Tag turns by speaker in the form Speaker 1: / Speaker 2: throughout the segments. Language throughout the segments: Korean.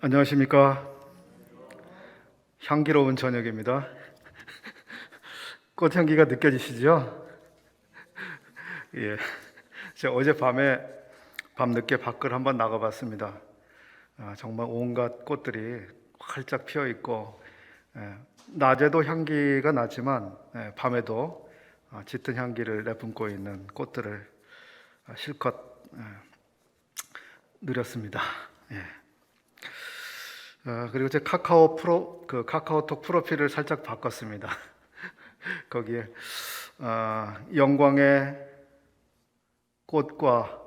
Speaker 1: 안녕하십니까. 향기로운 저녁입니다. 꽃향기가 느껴지시죠? 예. 제가 어젯밤에 밤늦게 밖을 한번 나가봤습니다. 정말 온갖 꽃들이 활짝 피어 있고, 낮에도 향기가 나지만 밤에도 짙은 향기를 내뿜고 있는 꽃들을 실컷 누렸습니다. 예. 그리고 제 카카오톡 프로필을 살짝 바꿨습니다. 거기에 영광의 꽃과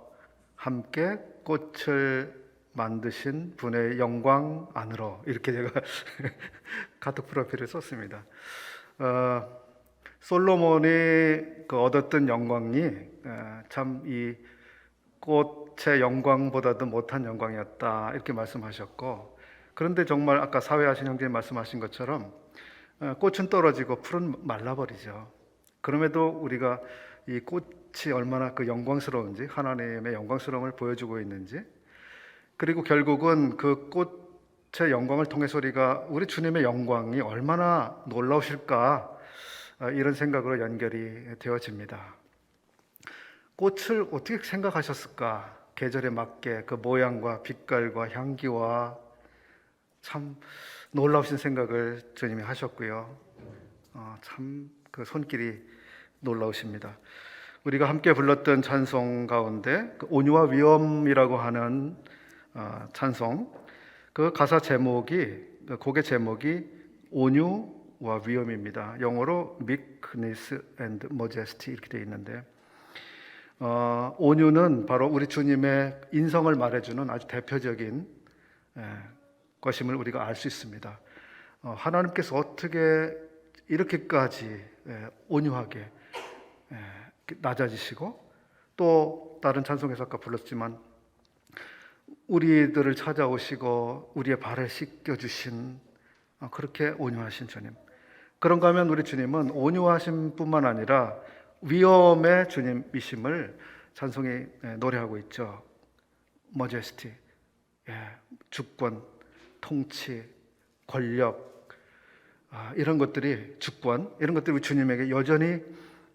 Speaker 1: 함께 꽃을 만드신 분의 영광 안으로, 이렇게 제가 카톡 프로필을 썼습니다. 솔로몬이 얻었던 영광이 참 이 꽃의 영광보다도 못한 영광이었다, 이렇게 말씀하셨고, 그런데 정말 아까 사회하신 형제님 말씀하신 것처럼 꽃은 떨어지고 풀은 말라버리죠. 그럼에도 우리가 이 꽃이 얼마나 영광스러운지, 하나님의 영광스러움을 보여주고 있는지, 그리고 결국은 그 꽃의 영광을 통해서 우리 주님의 영광이 얼마나 놀라우실까, 이런 생각으로 연결이 되어집니다. 꽃을 어떻게 생각하셨을까? 계절에 맞게 그 모양과 빛깔과 향기와 참 놀라우신 생각을 주님이 하셨고요. 참 그 손길이 놀라우십니다. 우리가 함께 불렀던 찬송 가운데 온유와 위엄이라고 하는 찬송, 그 가사 제목이, 곡의 제목이 온유와 위엄입니다. 영어로 meekness and majesty 이렇게 되어 있는데, 온유는 바로 우리 주님의 인성을 말해주는 아주 대표적인 것임을 우리가 알 수 있습니다. 하나님께서 어떻게 이렇게까지 온유하게 낮아지시고, 또 다른 찬송에서 아까 불렀지만 우리들을 찾아오시고 우리의 발을 씻겨주신, 그렇게 온유하신 주님. 그런가 하면 우리 주님은 온유하신 뿐만 아니라 위엄의 주님이심을 찬송이 노래하고 있죠. Majesty, 주권, 통치, 권력, 이런 것들이, 주권, 이런 것들이 우리 주님에게 여전히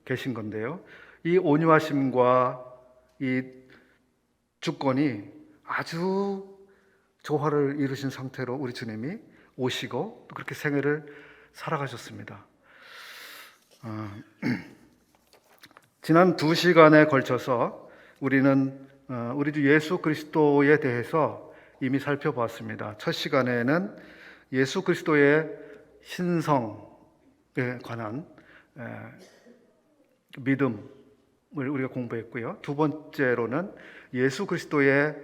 Speaker 1: 계신 건데요. 이 온유하심과 이 주권이 아주 조화를 이루신 상태로 우리 주님이 오시고 또 그렇게 생애를 살아가셨습니다. 지난 2시간에 걸쳐서 우리는 우리 주 예수 그리스도에 대해서 이미 살펴보았습니다. 첫 시간에는 예수 그리스도의 신성에 관한 믿음을 우리가 공부했고요. 두 번째로는 예수 그리스도의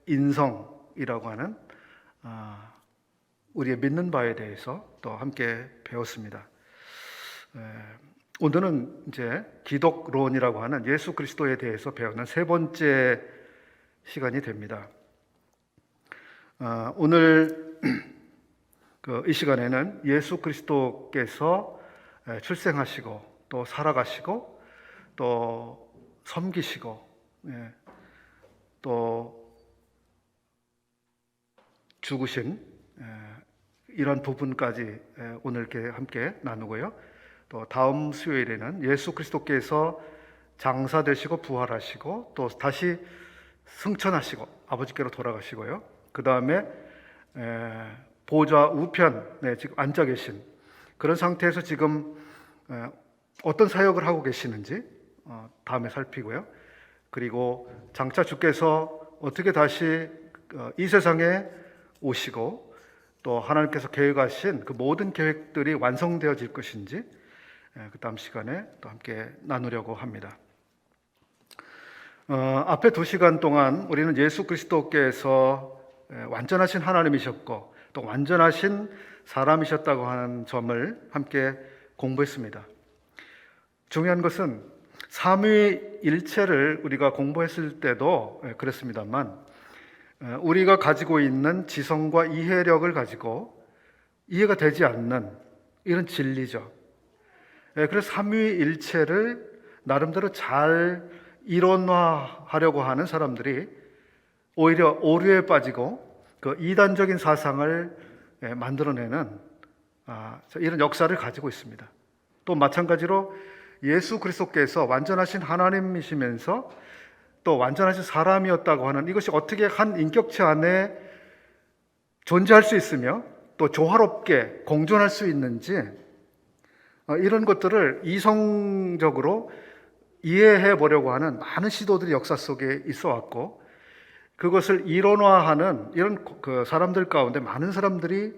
Speaker 1: 인성이라고 하는 우리의 믿는 바에 대해서 또 함께 배웠습니다. 오늘은 이제 기독론이라고 하는 예수 그리스도에 대해서 배우는 세 번째 시간이 됩니다. 오늘 이 시간에는 예수 그리스도께서 출생하시고 또 살아가시고 또 섬기시고 또 죽으신 이런 부분까지 오늘 이렇게 함께 나누고요. 또 다음 수요일에는 예수 그리스도께서 장사되시고 부활하시고 또 다시 승천하시고 아버지께로 돌아가시고요. 그 다음에 보좌 우편에 지금 앉아 계신 그런 상태에서 지금 어떤 사역을 하고 계시는지 다음에 살피고요. 그리고 장차 주께서 어떻게 다시 이 세상에 오시고 또 하나님께서 계획하신 그 모든 계획들이 완성되어질 것인지 그 다음 시간에 또 함께 나누려고 합니다. 앞에 2시간 동안 우리는 예수 그리스도께서 완전하신 하나님이셨고 또 완전하신 사람이셨다고 하는 점을 함께 공부했습니다. 중요한 것은 삼위일체를 우리가 공부했을 때도 그랬습니다만, 우리가 가지고 있는 지성과 이해력을 가지고 이해가 되지 않는 이런 진리죠. 그래서 삼위일체를 나름대로 잘 이론화하려고 하는 사람들이 오히려 오류에 빠지고 그 이단적인 사상을 만들어내는 이런 역사를 가지고 있습니다. 또 마찬가지로 예수 그리스도께서 완전하신 하나님이시면서 또 완전하신 사람이었다고 하는 이것이 어떻게 한 인격체 안에 존재할 수 있으며 또 조화롭게 공존할 수 있는지 이런 것들을 이성적으로 이해해 보려고 하는 많은 시도들이 역사 속에 있어 왔고, 그것을 이론화하는 이런 그 사람들 가운데 많은 사람들이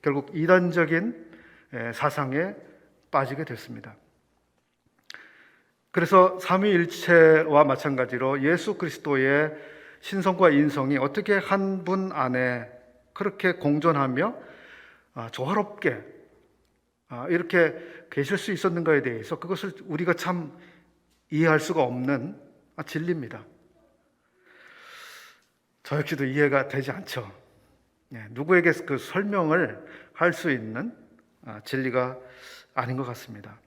Speaker 1: 결국 이단적인 사상에 빠지게 됐습니다. 그래서 삼위일체와 마찬가지로 예수 그리스도의 신성과 인성이 어떻게 한 분 안에 그렇게 공존하며 조화롭게 이렇게 계실 수 있었는가에 대해서 그것을 우리가 참 이해할 수가 없는 진리입니다. 저 역시도 이해가 되지 않죠. 누구에게 그 설명을 할 수 있는 진리가 아닌 것 같습니다.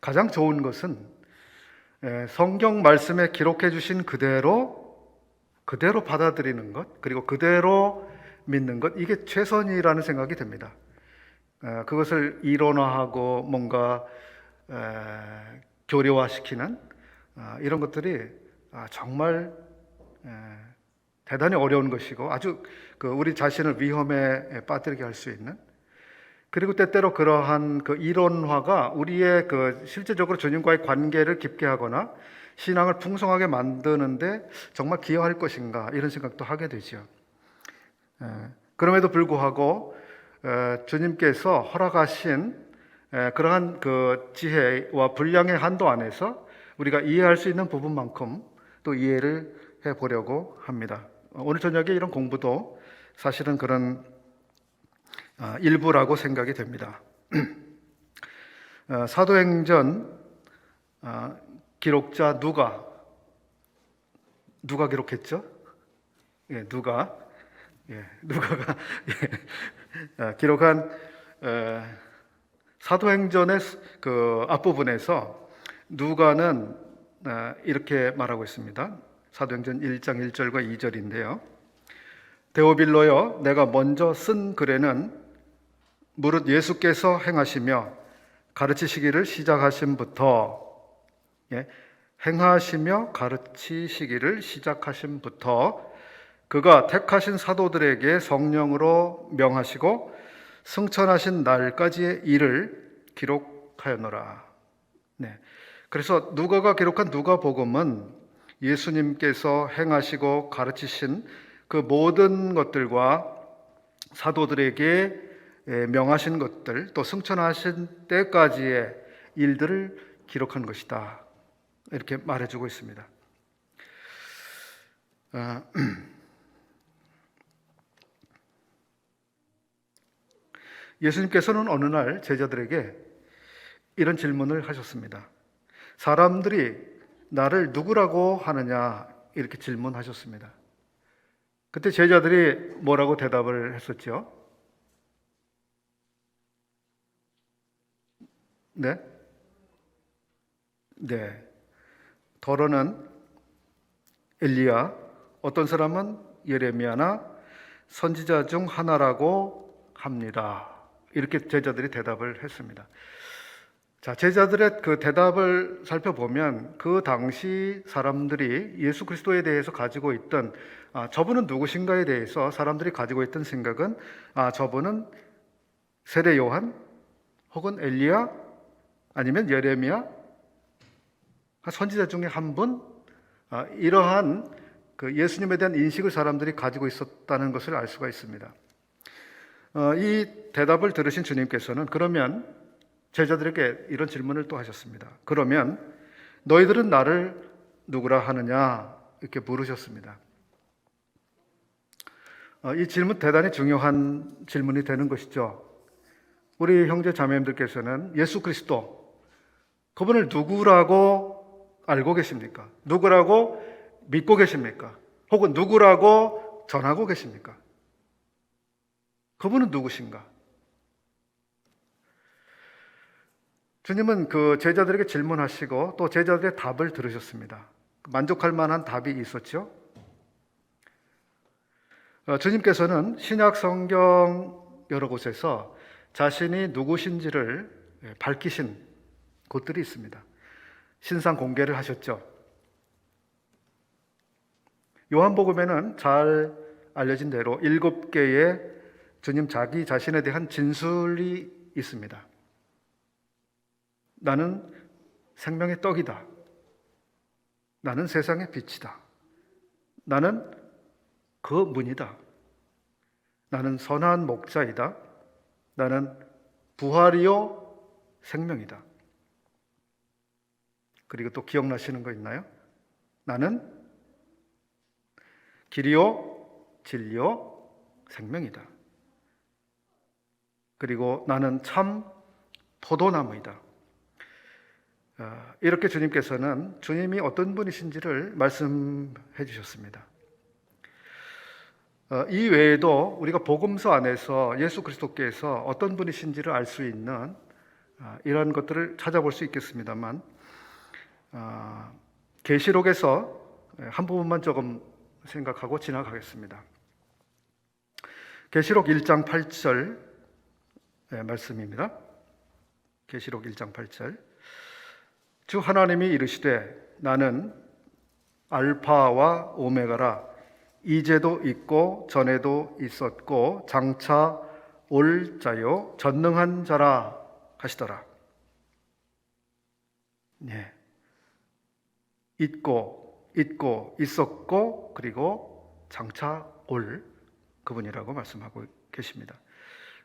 Speaker 1: 가장 좋은 것은 성경 말씀에 기록해 주신 그대로 받아들이는 것, 그리고 그대로 믿는 것, 이게 최선이라는 생각이 듭니다. 그것을 이론화하고 뭔가 교류화시키는 이런 것들이 정말 대단히 어려운 것이고 아주 우리 자신을 위험에 빠뜨리게 할 수 있는, 그리고 때때로 그러한 그 이론화가 우리의 실제적으로 주님과의 관계를 깊게 하거나 신앙을 풍성하게 만드는데 정말 기여할 것인가 이런 생각도 하게 되죠. 그럼에도 불구하고 주님께서 허락하신 그러한 그 지혜와 분량의 한도 안에서 우리가 이해할 수 있는 부분만큼 또 이해를 해보려고 합니다. 오늘 저녁에 이런 공부도 사실은 그런 일부라고 생각이 됩니다. 사도행전 기록자 누가 기록했죠? 누가가 기록한 사도행전의 그 앞부분에서 누가는 이렇게 말하고 있습니다. 사도행전 1장 1절과 2절인데요. 데오빌로여, 내가 먼저 쓴 글에는 무릇 예수께서 행하시며 가르치시기를 시작하심부터 행하시며 가르치시기를 시작하심부터 그가 택하신 사도들에게 성령으로 명하시고 승천하신 날까지의 일을 기록하였노라. 그래서 누가가 기록한 누가복음은 예수님께서 행하시고 가르치신 그 모든 것들과 사도들에게 명하신 것들, 또 승천하신 때까지의 일들을 기록한 것이다, 이렇게 말해주고 있습니다. 예수님께서는 어느 날 제자들에게 이런 질문을 하셨습니다. 사람들이 나를 누구라고 하느냐, 이렇게 질문하셨습니다. 그때 제자들이 뭐라고 대답을 했었죠? 네. 더러는 엘리야, 어떤 사람은 예레미야나 선지자 중 하나라고 합니다. 이렇게 제자들이 대답을 했습니다. 자, 제자들의 그 대답을 살펴보면 그 당시 사람들이 예수 그리스도에 대해서 가지고 있던 저분은 누구신가에 대해서 사람들이 가지고 있던 생각은 저분은 세례 요한 혹은 엘리야 아니면 예레미야 선지자 중에 한 분, 이러한 그 예수님에 대한 인식을 사람들이 가지고 있었다는 것을 알 수가 있습니다. 이 대답을 들으신 주님께서는 그러면 제자들에게 이런 질문을 또 하셨습니다. 그러면 너희들은 나를 누구라 하느냐, 이렇게 물으셨습니다. 이 질문 대단히 중요한 질문이 되는 것이죠. 우리 형제 자매님들께서는 예수 그리스도, 그분을 누구라고 알고 계십니까? 누구라고 믿고 계십니까? 혹은 누구라고 전하고 계십니까? 그분은 누구신가? 주님은 그 제자들에게 질문하시고 또 제자들의 답을 들으셨습니다. 만족할 만한 답이 있었죠. 주님께서는 신약 성경 여러 곳에서 자신이 누구신지를 밝히신 곳들이 있습니다. 신상 공개를 하셨죠. 요한복음에는 잘 알려진 대로 7개의 주님 자기 자신에 대한 진술이 있습니다. 나는 생명의 떡이다. 나는 세상의 빛이다. 나는 그 문이다. 나는 선한 목자이다. 나는 부활이요 생명이다. 그리고 또 기억나시는 거 있나요? 나는 길이요 진리요 생명이다. 그리고 나는 참 포도나무이다. 이렇게 주님께서는 주님이 어떤 분이신지를 말씀해 주셨습니다. 이 외에도 우리가 복음서 안에서 예수 그리스도께서 어떤 분이신지를 알 수 있는 이런 것들을 찾아볼 수 있겠습니다만, 계시록에서 한 부분만 조금 생각하고 지나가겠습니다. 계시록 1장 8절 말씀입니다. 계시록 1장 8절. 주 하나님이 이르시되 나는 알파와 오메가라. 이제도 있고 전에도 있었고 장차 올 자요 전능한 자라 하시더라. 네. 있고 있었고 그리고 장차 올 그분이라고 말씀하고 계십니다.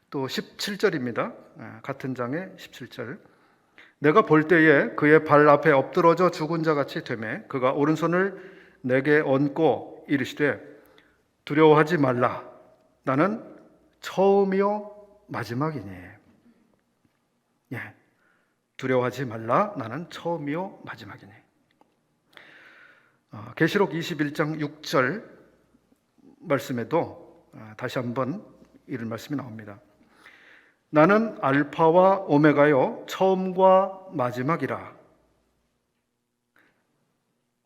Speaker 1: 또 17절입니다. 같은 장의 17절. 내가 볼 때에 그의 발 앞에 엎드러져 죽은 자 같이 되매 그가 오른손을 내게 얹고 이르시되 두려워하지 말라. 나는 처음이요 마지막이니. 예, 두려워하지 말라. 나는 처음이요 마지막이니. 계시록 21장 6절 말씀에도 다시 한번 이런 말씀이 나옵니다. 나는 알파와 오메가요 처음과 마지막이라.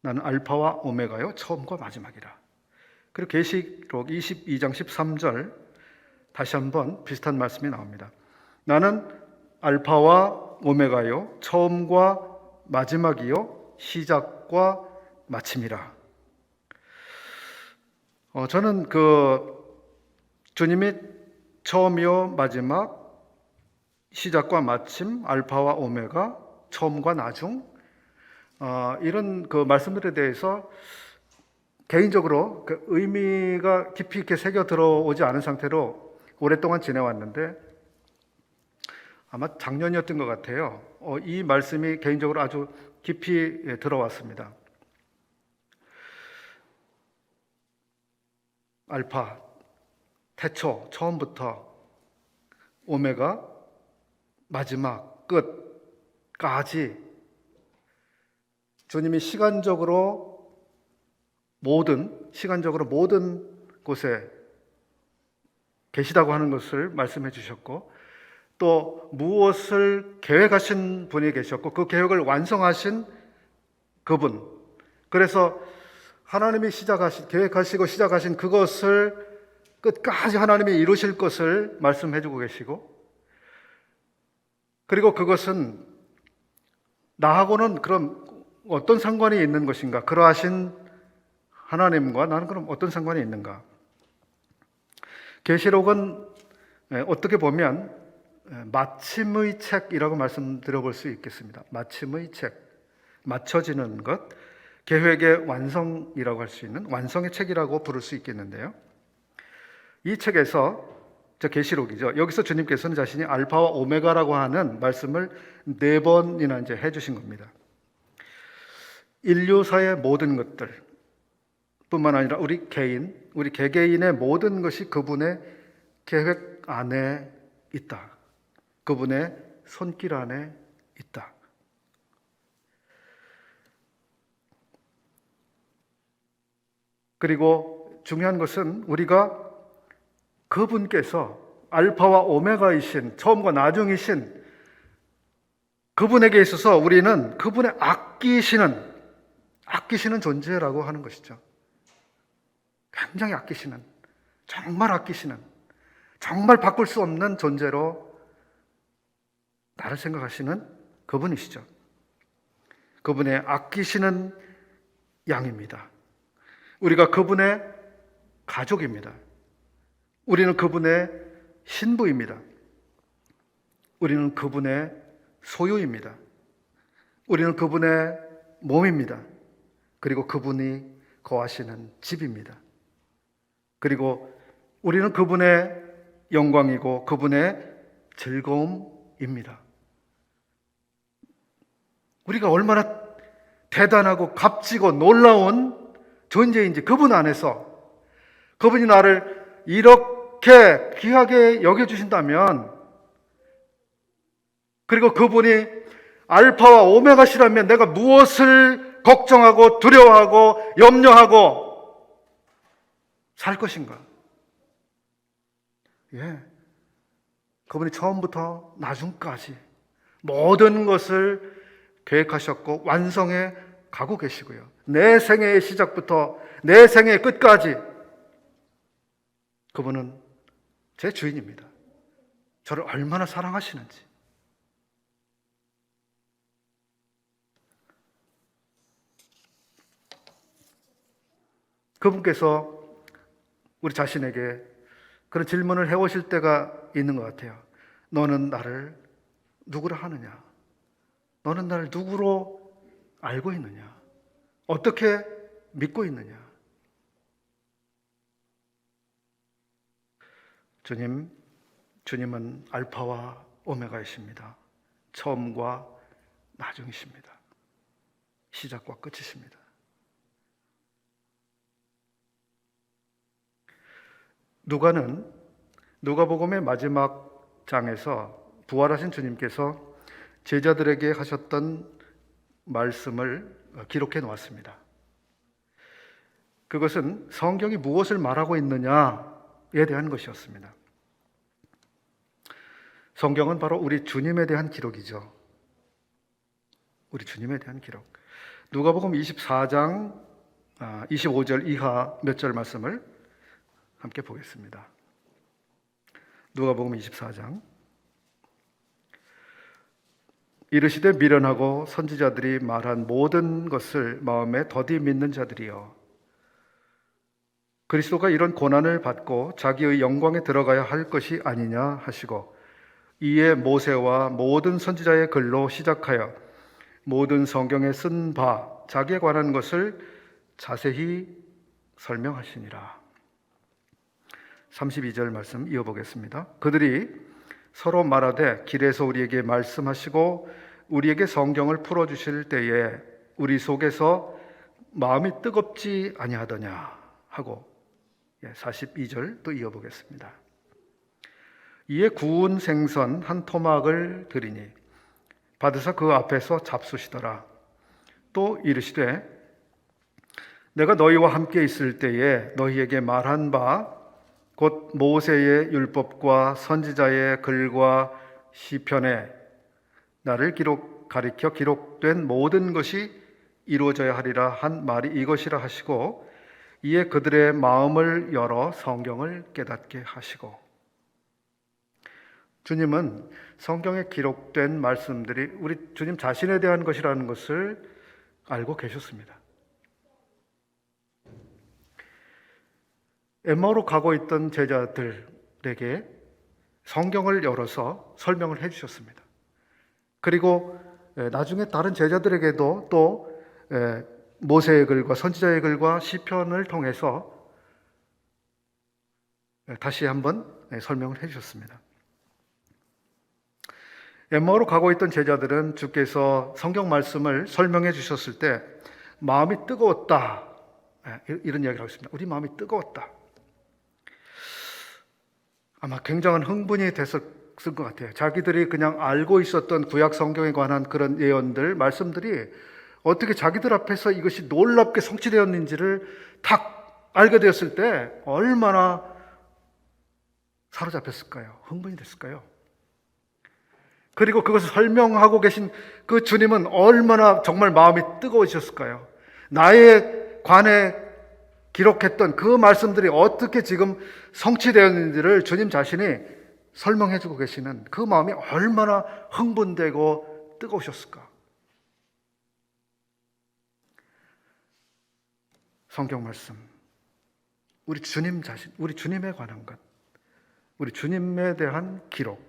Speaker 1: 나는 알파와 오메가요 처음과 마지막이라. 그리고 계시록 22장 13절 다시 한번 비슷한 말씀이 나옵니다. 나는 알파와 오메가요 처음과 마지막이요 시작과 마침이라. 저는 주님이 처음이요 마지막, 시작과 마침, 알파와 오메가, 처음과 나중, 이런 말씀들에 대해서 개인적으로 그 의미가 깊이 있게 새겨 들어오지 않은 상태로 오랫동안 지내왔는데 아마 작년이었던 것 같아요. 이 말씀이 개인적으로 아주 깊이 들어왔습니다. 알파, 태초, 처음부터, 오메가, 마지막, 끝까지 주님이 시간적으로 모든 곳에 계시다고 하는 것을 말씀해 주셨고, 또 무엇을 계획하신 분이 계셨고 그 계획을 완성하신 그분, 그래서 하나님이 계획하시고 시작하신 그것을 끝까지 하나님이 이루실 것을 말씀해 주고 계시고, 그리고 그것은 나하고는 그럼 어떤 상관이 있는 것인가? 그러하신 하나님과 나는 그럼 어떤 상관이 있는가? 계시록은 어떻게 보면 마침의 책이라고 말씀드려 볼 수 있겠습니다. 마침의 책, 맞춰지는 것, 계획의 완성이라고 할 수 있는 완성의 책이라고 부를 수 있겠는데요. 이 책에서 계시록이죠. 여기서 주님께서는 자신이 알파와 오메가라고 하는 말씀을 4번이나 이제 해주신 겁니다. 인류사의 모든 것들 뿐만 아니라 우리 개개인의 모든 것이 그분의 계획 안에 있다. 그분의 손길 안에 있다. 그리고 중요한 것은 우리가 그분께서 알파와 오메가이신 처음과 나중이신 그분에게 있어서 우리는 그분의 아끼시는 존재라고 하는 것이죠. 굉장히 아끼시는, 정말 아끼시는, 정말 바꿀 수 없는 존재로 나를 생각하시는 그분이시죠. 그분의 아끼시는 양입니다. 우리가 그분의 가족입니다. 우리는 그분의 신부입니다. 우리는 그분의 소유입니다. 우리는 그분의 몸입니다. 그리고 그분이 거하시는 집입니다. 그리고 우리는 그분의 영광이고 그분의 즐거움입니다. 우리가 얼마나 대단하고 값지고 놀라운 존재인지 그분 안에서, 그분이 나를 이렇게 귀하게 여겨주신다면, 그리고 그분이 알파와 오메가시라면 내가 무엇을 걱정하고 두려워하고 염려하고 살 것인가? 그분이 처음부터 나중까지 모든 것을 계획하셨고 완성해 가고 계시고요. 내 생애의 시작부터 내 생애의 끝까지 그분은 제 주인입니다. 저를 얼마나 사랑하시는지. 그분께서 우리 자신에게 그런 질문을 해오실 때가 있는 것 같아요. 너는 나를 누구라 하느냐? 너는 나를 누구로 알고 있느냐? 어떻게 믿고 있느냐? 주님은 알파와 오메가이십니다. 처음과 나중이십니다. 시작과 끝이십니다. 누가복음의 마지막 장에서 부활하신 주님께서 제자들에게 하셨던 말씀을 기록해 놓았습니다. 그것은 성경이 무엇을 말하고 있느냐에 대한 것이었습니다. 성경은 바로 우리 주님에 대한 기록이죠. 우리 주님에 대한 기록. 누가복음 24장 25절 이하 몇 절 말씀을 함께 보겠습니다. 누가복음 24장. 이르시되 미련하고 선지자들이 말한 모든 것을 마음에 더디 믿는 자들이여, 그리스도가 이런 고난을 받고 자기의 영광에 들어가야 할 것이 아니냐 하시고, 이에 모세와 모든 선지자의 글로 시작하여 모든 성경에 쓴 바 자기에 관한 것을 자세히 설명하시니라. 32절 말씀 이어보겠습니다. 그들이 서로 말하되 길에서 우리에게 말씀하시고 우리에게 성경을 풀어주실 때에 우리 속에서 마음이 뜨겁지 아니하더냐 하고, 42절 또 이어보겠습니다. 이에 구운 생선 한 토막을 드리니 받으사 그 앞에서 잡수시더라. 또 이르시되 내가 너희와 함께 있을 때에 너희에게 말한 바 곧 모세의 율법과 선지자의 글과 시편에 나를 가리켜 기록된 모든 것이 이루어져야 하리라 한 말이 이것이라 하시고, 이에 그들의 마음을 열어 성경을 깨닫게 하시고. 주님은 성경에 기록된 말씀들이 우리 주님 자신에 대한 것이라는 것을 알고 계셨습니다. 엠마오로 가고 있던 제자들에게 성경을 열어서 설명을 해주셨습니다. 그리고 나중에 다른 제자들에게도 또 모세의 글과 선지자의 글과 시편을 통해서 다시 한번 설명을 해주셨습니다. 엠마오로 가고 있던 제자들은 주께서 성경 말씀을 설명해 주셨을 때 마음이 뜨거웠다, 이런 이야기를 하고 있습니다. 우리 마음이 뜨거웠다. 아마 굉장한 흥분이 됐을 것 같아요. 자기들이 그냥 알고 있었던 구약 성경에 관한 그런 예언들, 말씀들이 어떻게 자기들 앞에서 이것이 놀랍게 성취되었는지를 딱 알게 되었을 때 얼마나 사로잡혔을까요? 흥분이 됐을까요? 그리고 그것을 설명하고 계신 그 주님은 얼마나 정말 마음이 뜨거우셨을까요? 나에 관해 기록했던 그 말씀들이 어떻게 지금 성취되었는지를 주님 자신이 설명해 주고 계시는 그 마음이 얼마나 흥분되고 뜨거우셨을까? 성경 말씀, 우리 주님 자신, 우리 주님에 관한 것, 우리 주님에 대한 기록.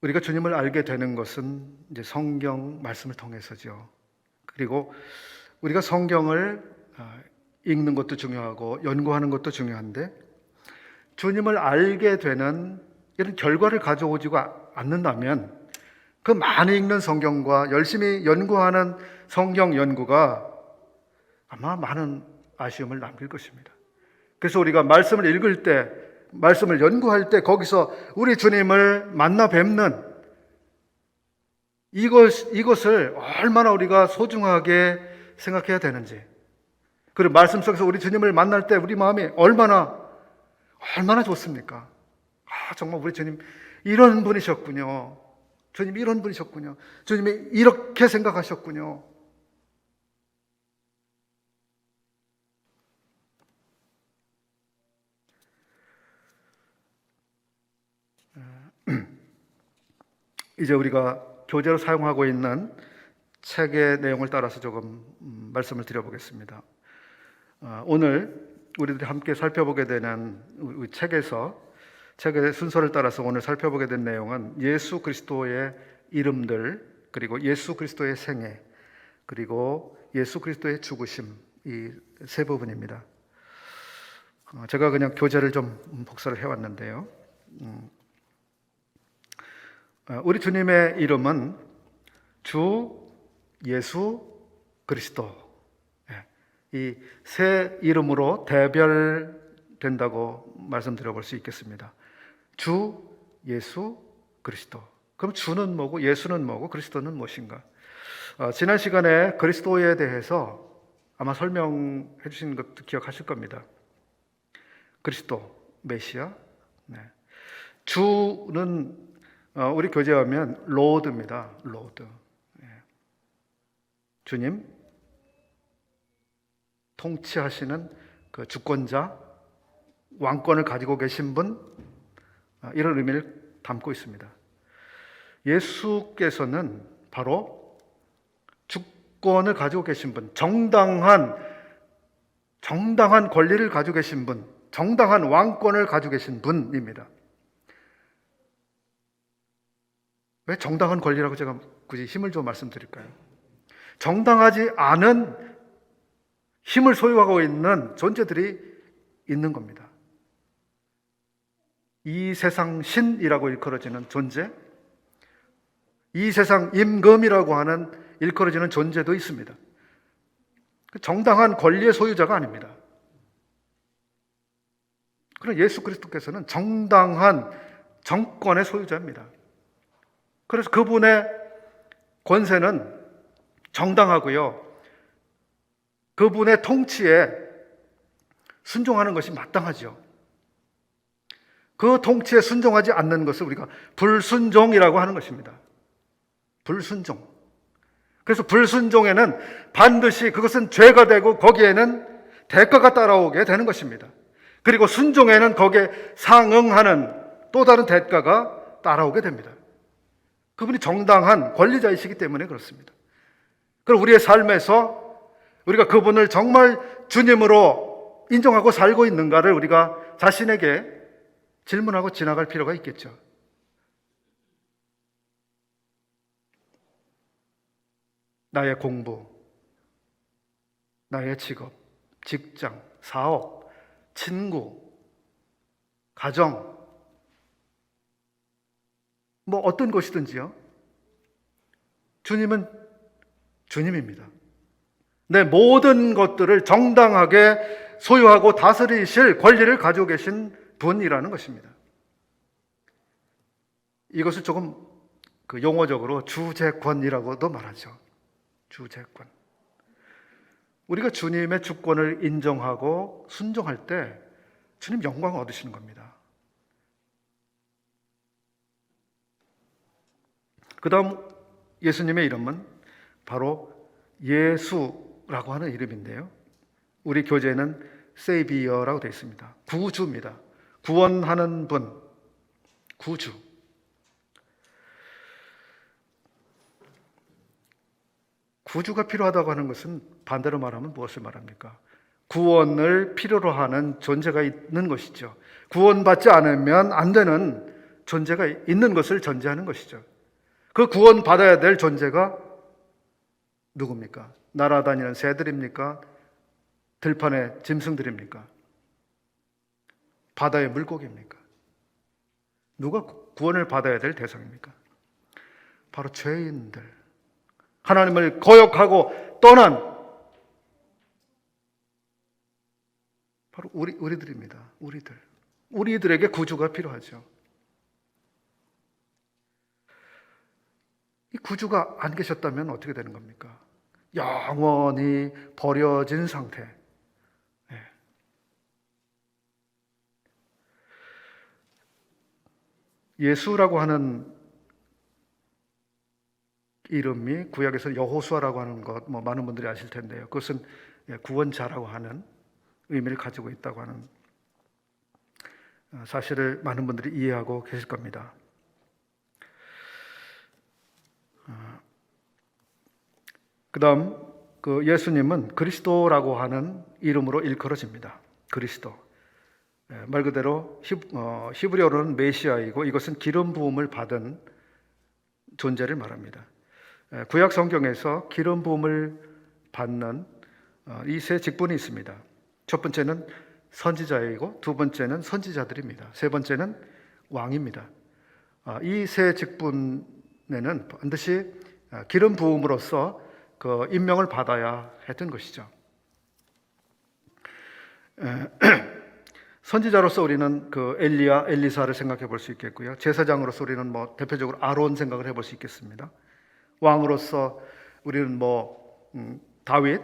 Speaker 1: 우리가 주님을 알게 되는 것은 이제 성경 말씀을 통해서죠. 그리고 우리가 성경을 읽는 것도 중요하고 연구하는 것도 중요한데, 주님을 알게 되는 이런 결과를 가져오지가 않는다면 그 많이 읽는 성경과 열심히 연구하는 성경 연구가 아마 많은 아쉬움을 남길 것입니다. 그래서 우리가 말씀을 읽을 때, 말씀을 연구할 때 거기서 우리 주님을 만나 뵙는 이것을 얼마나 우리가 소중하게 생각해야 되는지, 그리고 말씀 속에서 우리 주님을 만날 때 우리 마음이 얼마나 좋습니까? 정말 우리 주님 이런 분이셨군요. 주님 이런 분이셨군요. 주님이 이렇게 생각하셨군요. 이제 우리가 교재로 사용하고 있는 책의 내용을 따라서 조금 말씀을 드려보겠습니다. 오늘 우리들이 함께 살펴보게 되는 우리 책의 순서를 따라서 오늘 살펴보게 된 내용은 예수 그리스도의 이름들, 그리고 예수 그리스도의 생애, 그리고 예수 그리스도의 죽으심, 이 세 부분입니다. 제가 그냥 교재를 좀 복사를 해왔는데요. 우리 주님의 이름은 주 예수 그리스도, 이 세 이름으로 대별된다고 말씀드려볼 수 있겠습니다. 주 예수 그리스도. 그럼 주는 뭐고 예수는 뭐고 그리스도는 무엇인가? 지난 시간에 그리스도에 대해서 아마 설명해 주신 것도 기억하실 겁니다. 그리스도, 메시아. 주는 우리 교재에 하면 로드입니다. 로드. 주님, 통치하시는 그 주권자, 왕권을 가지고 계신 분, 이런 의미를 담고 있습니다. 예수께서는 바로 주권을 가지고 계신 분, 정당한 권리를 가지고 계신 분, 정당한 왕권을 가지고 계신 분입니다. 왜 정당한 권리라고 제가 굳이 힘을 좀 말씀드릴까요? 정당하지 않은 힘을 소유하고 있는 존재들이 있는 겁니다. 이 세상 신이라고 일컬어지는 존재, 이 세상 임금이라고 하는 일컬어지는 존재도 있습니다. 정당한 권리의 소유자가 아닙니다. 그럼 예수 그리스도께서는 정당한 정권의 소유자입니다. 그래서 그분의 권세는 정당하고요, 그분의 통치에 순종하는 것이 마땅하죠. 그 통치에 순종하지 않는 것을 우리가 불순종이라고 하는 것입니다. 불순종. 그래서 불순종에는 반드시 그것은 죄가 되고 거기에는 대가가 따라오게 되는 것입니다. 그리고 순종에는 거기에 상응하는 또 다른 대가가 따라오게 됩니다. 그분이 정당한 권리자이시기 때문에 그렇습니다. 그럼 우리의 삶에서 우리가 그분을 정말 주님으로 인정하고 살고 있는가를 우리가 자신에게 질문하고 지나갈 필요가 있겠죠. 나의 공부, 나의 직업, 직장, 사업, 친구, 가정, 뭐 어떤 것이든지요. 주님은 주님입니다. 내 모든 것들을 정당하게 소유하고 다스리실 권리를 가지고 계신 분이라는 것입니다. 이것을 조금 용어적으로 주재권이라고도 말하죠. 주재권. 우리가 주님의 주권을 인정하고 순종할 때 주님 영광을 얻으시는 겁니다. 그 다음 예수님의 이름은 바로 예수라고 하는 이름인데요. 우리 교재는 세이비어라고 되어 있습니다. 구주입니다. 구원하는 분, 구주. 구주가 필요하다고 하는 것은 반대로 말하면 무엇을 말합니까? 구원을 필요로 하는 존재가 있는 것이죠. 구원받지 않으면 안 되는 존재가 있는 것을 전제하는 것이죠. 그 구원받아야 될 존재가 누굽니까? 날아다니는 새들입니까? 들판의 짐승들입니까? 바다의 물고기입니까? 누가 구원을 받아야 될 대상입니까? 바로 죄인들, 하나님을 거역하고 떠난 바로 우리들입니다. 우리들에게 구주가 필요하죠. 이 구주가 안 계셨다면 어떻게 되는 겁니까? 영원히 버려진 상태. 예수라고 하는 이름이 구약에서 여호수아라고 하는 것, 많은 분들이 아실 텐데요. 그것은 구원자라고 하는 의미를 가지고 있다고 하는 사실을 많은 분들이 이해하고 계실 겁니다. 그 다음 그 예수님은 그리스도라고 하는 이름으로 일컬어집니다. 그리스도. 말 그대로 히브리어로는 메시아이고 이것은 기름 부음을 받은 존재를 말합니다. 구약 성경에서 기름 부음을 받는 이 세 직분이 있습니다. 첫 번째는 선지자이고 두 번째는 선지자들입니다. 세 번째는 왕입니다. 이 세 직분에는 반드시 기름 부음으로써 그 임명을 받아야 했던 것이죠. 선지자로서 우리는 그 엘리야, 엘리사를 생각해 볼 수 있겠고요. 제사장으로서 우리는 대표적으로 아론 생각을 해볼 수 있겠습니다. 왕으로서 우리는 다윗,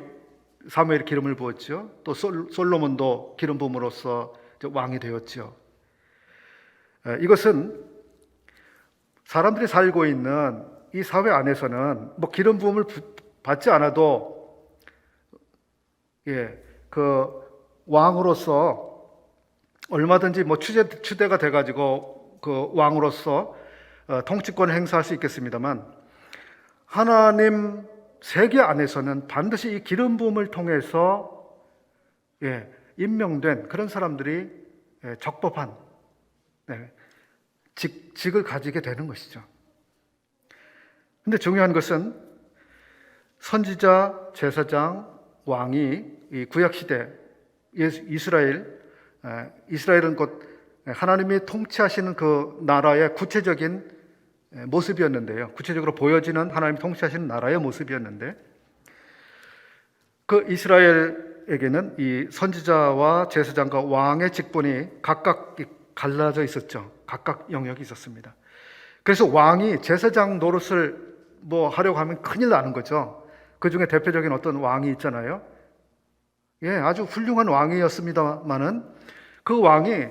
Speaker 1: 사무엘이 기름을 부었죠. 또 솔로몬도 기름 부음으로써 왕이 되었죠. 이것은 사람들이 살고 있는 이 사회 안에서는 기름 부음을 받지 않아도 그 왕으로서 얼마든지 추대가 돼가지고 그 왕으로서 통치권을 행사할 수 있겠습니다만 하나님 세계 안에서는 반드시 이 기름 부음을 통해서 임명된 그런 사람들이 적법한 직을 가지게 되는 것이죠. 근데 중요한 것은 선지자, 제사장, 왕이 이 구약 시대 이스라엘은 곧 하나님이 통치하시는 그 나라의 구체적인 모습이었는데요. 구체적으로 보여지는 하나님이 통치하시는 나라의 모습이었는데 그 이스라엘에게는 이 선지자와 제사장과 왕의 직분이 각각 갈라져 있었죠. 각각 영역이 있었습니다. 그래서 왕이 제사장 노릇을 하려고 하면 큰일 나는 거죠. 그 중에 대표적인 어떤 왕이 있잖아요. 아주 훌륭한 왕이었습니다만은 그 왕이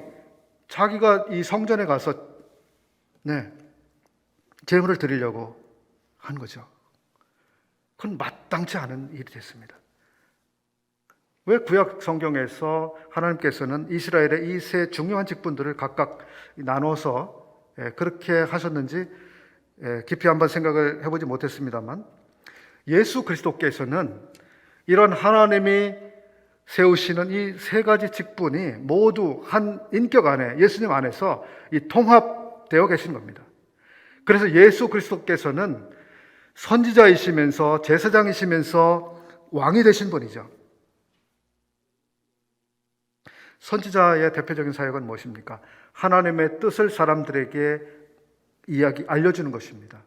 Speaker 1: 자기가 이 성전에 가서 제물을 드리려고 한 거죠. 그건 마땅치 않은 일이 됐습니다. 왜 구약 성경에서 하나님께서는 이스라엘의 이 세 중요한 직분들을 각각 나눠서 그렇게 하셨는지 깊이 한번 생각을 해보지 못했습니다만 예수 그리스도께서는 이런 하나님이 세우시는 이 세 가지 직분이 모두 한 인격 안에 예수님 안에서 이 통합되어 계신 겁니다. 그래서 예수 그리스도께서는 선지자이시면서 제사장이시면서 왕이 되신 분이죠. 선지자의 대표적인 사역은 무엇입니까? 하나님의 뜻을 사람들에게 알려주는 것입니다.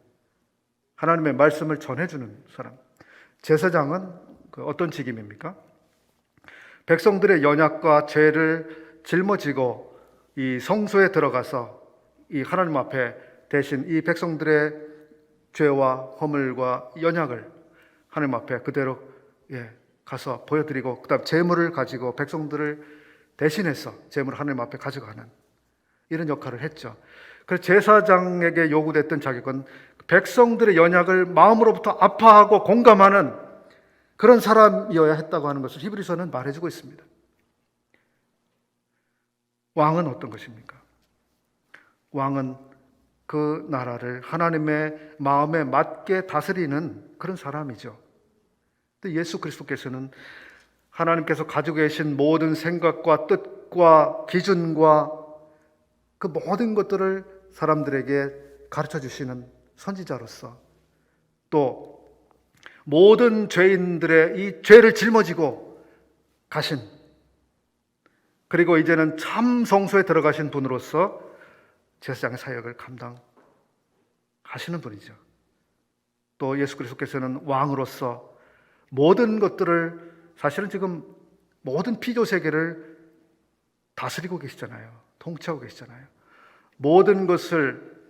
Speaker 1: 하나님의 말씀을 전해주는 사람. 제사장은 어떤 직임입니까? 백성들의 연약과 죄를 짊어지고 이 성소에 들어가서 이 하나님 앞에 대신 이 백성들의 죄와 허물과 연약을 하나님 앞에 그대로 가서 보여드리고 그다음 제물을 가지고 백성들을 대신해서 재물을 하나님 앞에 가져가는 이런 역할을 했죠. 그래서 제사장에게 요구됐던 자격은 백성들의 연약을 마음으로부터 아파하고 공감하는 그런 사람이어야 했다고 하는 것을 히브리서는 말해주고 있습니다. 왕은 어떤 것입니까? 왕은 그 나라를 하나님의 마음에 맞게 다스리는 그런 사람이죠. 근데 예수 그리스도께서는 하나님께서 가지고 계신 모든 생각과 뜻과 기준과 그 모든 것들을 사람들에게 가르쳐 주시는 선지자로서, 또 모든 죄인들의 이 죄를 짊어지고 가신, 그리고 이제는 참 성소에 들어가신 분으로서 제사장의 사역을 감당하시는 분이죠. 또 예수 그리스도께서는 왕으로서 모든 것들을, 사실은 지금 모든 피조 세계를 다스리고 계시잖아요. 통치하고 계시잖아요. 모든 것을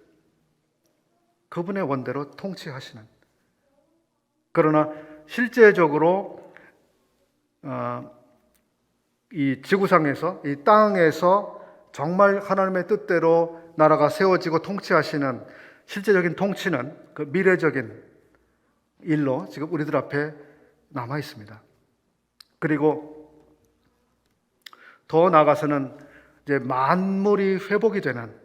Speaker 1: 그분의 원대로 통치하시는, 그러나 실제적으로 이 지구상에서, 이 땅에서 정말 하나님의 뜻대로 나라가 세워지고 통치하시는 실제적인 통치는 그 미래적인 일로 지금 우리들 앞에 남아 있습니다. 그리고 더 나아가서는 이제 만물이 회복이 되는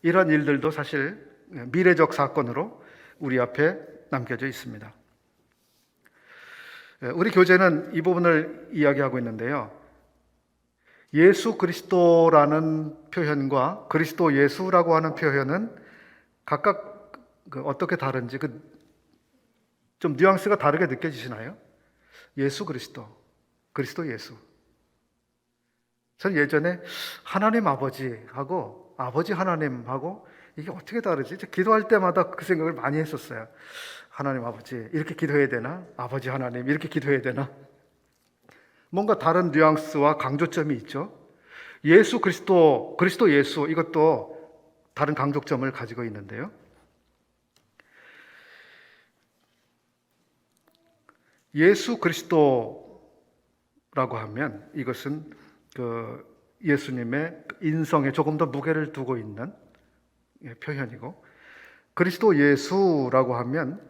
Speaker 1: 이런 일들도 사실 미래적 사건으로 우리 앞에 남겨져 있습니다. 우리 교재는 이 부분을 이야기하고 있는데요. 예수 그리스도라는 표현과 그리스도 예수라고 하는 표현은 각각 어떻게 다른지 좀 뉘앙스가 다르게 느껴지시나요? 예수 그리스도, 그리스도 예수. 전 예전에 하나님 아버지하고 아버지 하나님하고 이게 어떻게 다르지? 기도할 때마다 그 생각을 많이 했었어요. 하나님 아버지 이렇게 기도해야 되나? 아버지 하나님 이렇게 기도해야 되나? 뭔가 다른 뉘앙스와 강조점이 있죠. 예수 그리스도, 그리스도 예수, 이것도 다른 강조점을 가지고 있는데요. 예수 그리스도라고 하면 이것은 그 예수님의 인성에 조금 더 무게를 두고 있는 표현이고, 그리스도 예수라고 하면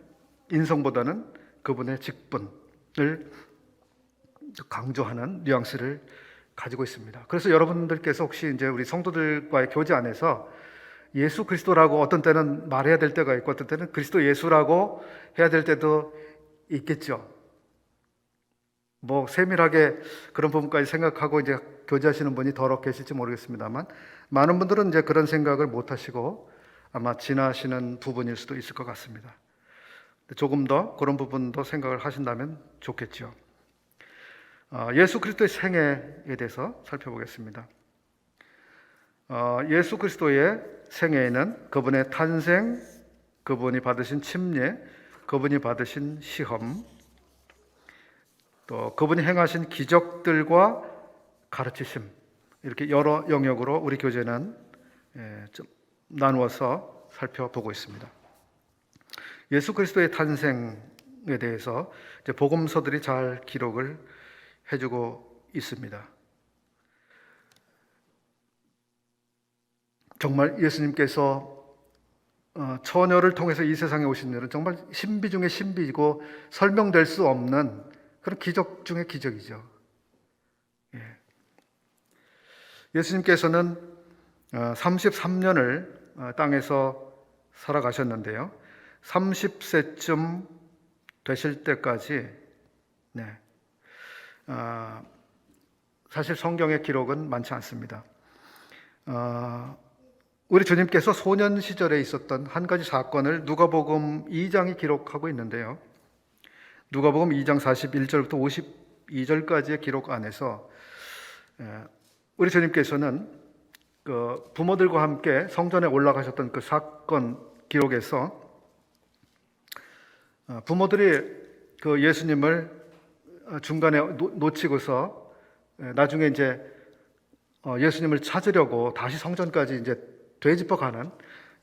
Speaker 1: 인성보다는 그분의 직분을 강조하는 뉘앙스를 가지고 있습니다. 그래서 여러분들께서 혹시 이제 우리 성도들과의 교제 안에서 예수 그리스도라고 어떤 때는 말해야 될 때가 있고 어떤 때는 그리스도 예수라고 해야 될 때도 있겠죠. 뭐 세밀하게 그런 부분까지 생각하고 이제 교제하시는 분이 더러 계실지 모르겠습니다만, 많은 분들은 이제 그런 생각을 못 하시고 아마 지나시는 부분일 수도 있을 것 같습니다. 조금 더 그런 부분도 생각을 하신다면 좋겠죠. 예수 그리스도의 생애에 대해서 살펴보겠습니다. 예수 그리스도의 생애에는 그분의 탄생, 그분이 받으신 침례, 그분이 받으신 시험, 또 그분이 행하신 기적들과 가르치심, 이렇게 여러 영역으로 우리 교재는 좀 나누어서 살펴보고 있습니다. 예수 그리스도의 탄생에 대해서 이제 복음서들이 잘 기록을 해주고 있습니다. 정말 예수님께서 처녀를 통해서 이 세상에 오신 일은 정말 신비 중의 신비이고 설명될 수 없는 그런 기적 중의 기적이죠. 예수님께서는 33년을 땅에서 살아가셨는데요. 30세쯤 되실 때까지 사실 성경의 기록은 많지 않습니다. 우리 주님께서 소년 시절에 있었던 한 가지 사건을 누가복음 2장이 기록하고 있는데요. 누가복음 2장 41절부터 52절까지의 기록 안에서 우리 주님께서는 그 부모들과 함께 성전에 올라가셨던 그 사건 기록에서 부모들이 그 예수님을 중간에 놓치고서 나중에 이제 예수님을 찾으려고 다시 성전까지 이제 되짚어가는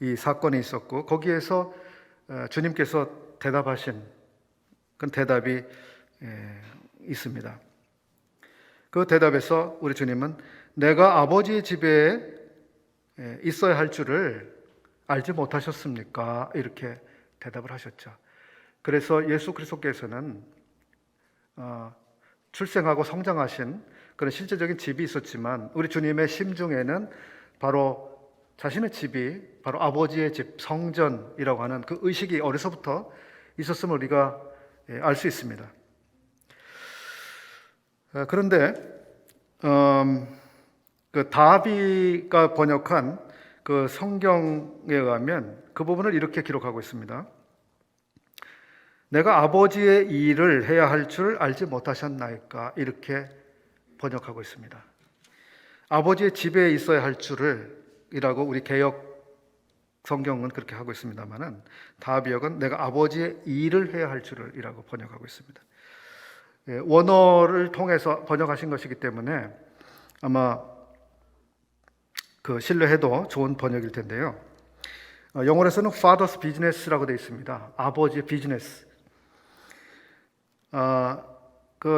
Speaker 1: 이 사건이 있었고, 거기에서 주님께서 대답하신 그 대답이 있습니다. 그 대답에서 우리 주님은 내가 아버지의 집에 있어야 할 줄을 알지 못하셨습니까? 이렇게 대답을 하셨죠. 그래서 예수 그리스도께서는 출생하고 성장하신 그런 실제적인 집이 있었지만 우리 주님의 심중에는 바로 자신의 집이 바로 아버지의 집, 성전이라고 하는 그 의식이 어려서부터 있었음을 우리가 알 수 있습니다. 그런데 그 다비가 번역한 그 성경에 의하면 그 부분을 이렇게 기록하고 있습니다. 내가 아버지의 일을 해야 할 줄 알지 못하셨나이까? 이렇게 번역하고 있습니다. 아버지의 집에 있어야 할 줄을 이라고 우리 개역 성경은 그렇게 하고 있습니다만은 다비역은 내가 아버지의 일을 해야 할 줄을 이라고 번역하고 있습니다. 원어를 통해서 번역하신 것이기 때문에 아마 그 신뢰해도 좋은 번역일 텐데요. 영어에서는 Father's Business라고 되어 있습니다. 아버지의 비즈니스.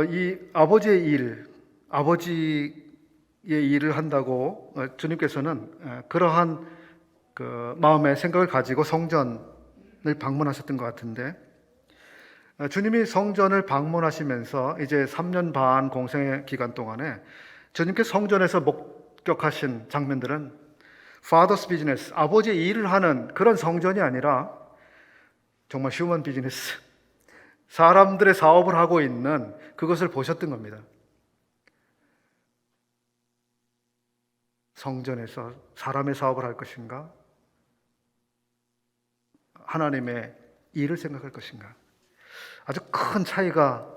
Speaker 1: 이 아버지의 일, 아버지의 일을 한다고 주님께서는 그러한 그 마음의 생각을 가지고 성전을 방문하셨던 것 같은데 주님이 성전을 방문하시면서 이제 3년 반 공생의 기간 동안에 주님께 성전에서 목격하신 장면들은 Father's Business, 아버지의 일을 하는 그런 성전이 아니라 정말 휴먼 비즈니스, 사람들의 사업을 하고 있는 그것을 보셨던 겁니다. 성전에서 사람의 사업을 할 것인가? 하나님의 일을 생각할 것인가? 아주 큰 차이가